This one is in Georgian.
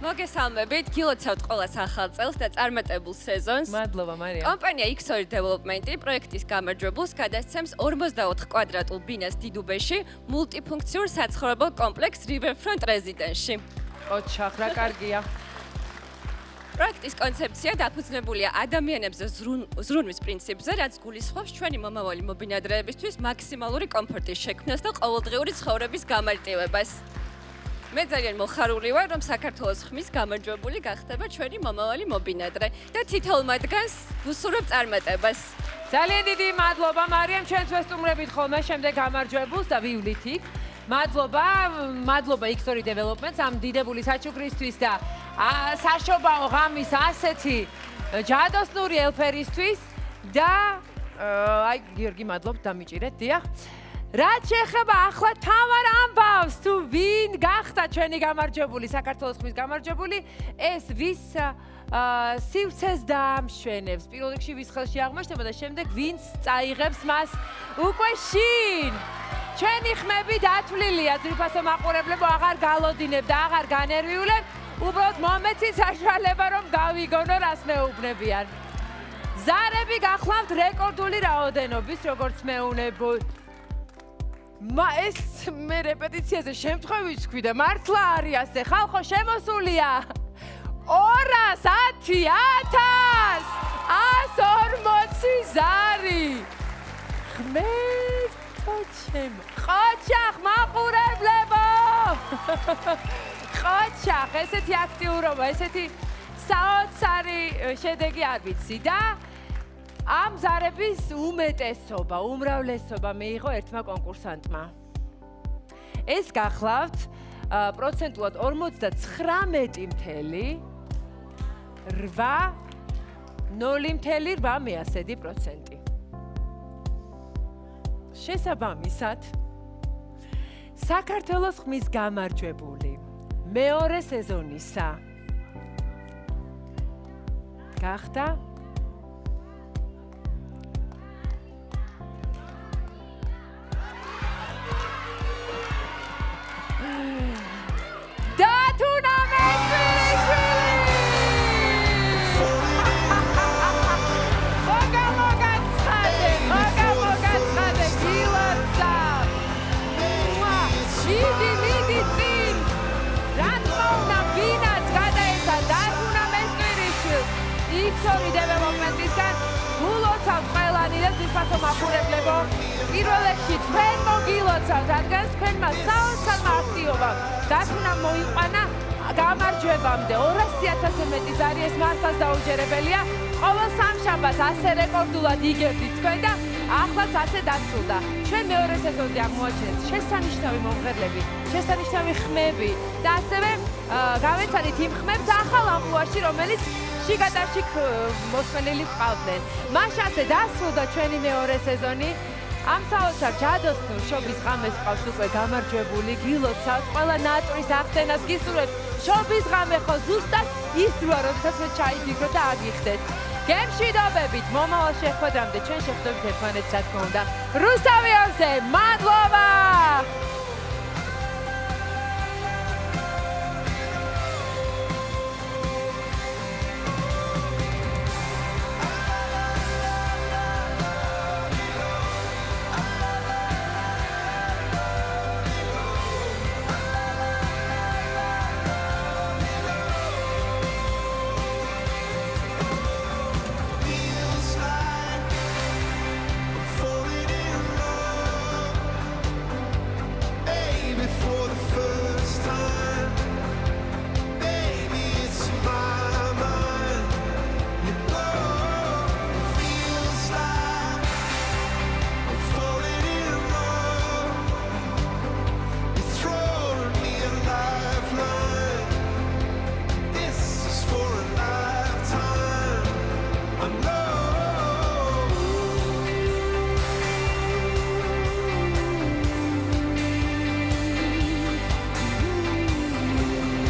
მოგესალმებით, გილოცავთ ყველას ახალ წელს და წარმატებულ სეზონს. მადლობა, მარია. კომპანია X2 Development პროექტის გამარჯვებულს გადასცემს 44 კვადრატულ ბინას დიდუბეში, მულტიფუნქციურ საცხოვრებელ კომპლექს Riverfront Residence-ში. ოჩახ, რა კარგია. პროექტის კონცეფცია დაფუძნებულია ადამიანებზე ზრუნვის პრინციპზე, რაც გულისხმობს ჩვენი მომავალი მობინადრეებისთვის მაქსიმალური კომფორტის შექმნას და ყოველდღიური ცხოვრების გამარტივებას. მე ძალიან მოხარული ვარ, რომ საქართველოს ხმის გამარჯვებული გახდება ჩვენი მომავალი მობინადრე და თითოეულ მათგანს ვუსურვებ წარმატებას. ძალიან დიდი მადლობა, მარიამ, ჩვენს ვესტუმრებით ხოლმე შემდეგ გამარჯვებულს და ვივლით იქ. მადლობა X2 Development-ს ამ დიდებული საჩუქრისთვის და საშობაო ღამის ასეთი ჯადოსნური ელფერისთვის და აი გიორგი მადლობთ დამიჭირეთ, დიახ. რაც შეეხება ახლა თავარ ამბავს თუ ვინ გახდა ჩვენი გამარჯვებული, საქართველოს ხმის გამარჯვებული, ეს ვის სივრცეს დაამშვენებს. პირველ რიგში ვის ხელში აღმოჩნდება და შემდეგ ვინც წაიღებს მას უკვე შინ. ჩვენი ხმები დათვლილია, ძვირფასო მაყურებლებო, აღარ გალოდინებ და აღარ განერვიულებ, უბრალოდ მომეცით საშუალება, რომ გავიგონო, რას მეუბნებიან. ზარები გახლავთ რეკორდული რაოდენობის, როგორც მეუბნებოდ. ეს მე რეპეტიციაზე შემთხვევით ვთქვი და მართლა არის ასე, ხალხო შემოსულია 210,140 ზარი. ღმერთო ჩემო, ყოჩახ მაყურებლებო! ყოჩახ, ესეთი აქტიურობა, ესეთი საოცარი შედეგი არ ვიცი და ამ ზარების უმეტესობა, უმრავლესობა მიიღო ერთმა კონკურსანტმა. ეს გახლავთ პროცენტულად 49.8%. შესაბამისად, საქართველოს ხმის გამარჯვებული მეორე სეზონისა გახდა X2 Development-ისგან გულოცავთ ყველანი და ძვირფასო მაყურებლებო. პირველ რიგში თქვენ მოგილოცავთ, რადგან თქვენმა საოცარმა აქტივობამ დათუნა მოიყვანა გამარჯვებამდე 200,000-ზე მეტი ზარი, ეს მართლაც დაუჯერებელია. ყოველ სამშაბათს ასე რეკორდულად იგებდით თქვენ და ახლაც ასე დასრულდა. ჩვენ მეორე სეზონზე აღმოაჩენთ შესანიშნავი მომღერლები, შესანიშნავი ხმები და ასევე გავეცანით იმ ხმებს ახალ ამპლუაში, რომელიც შიგადაში მოსმენილი ჰყავდნენ. მაშასე დასრულდა ჩვენი მეორე სეზონი. ამ საოცარ ჯადოსნურ შობის ღამეს ყავს უკვე გამარჯვებული, გილოცავთ, ყველა ნატრის ახდენას გისურვებთ. შობის ღამე ხო ზუსტად ის დროა, როდესაც მე ჩაიფიქროთ და აგიხდეთ. გემშვიდობებით, მომავალ შეხვედრამდე ჩვენ შეხვდებით ერთმანეთს, რა თქმა უნდა. რუსთავი ორზე, მადლობა!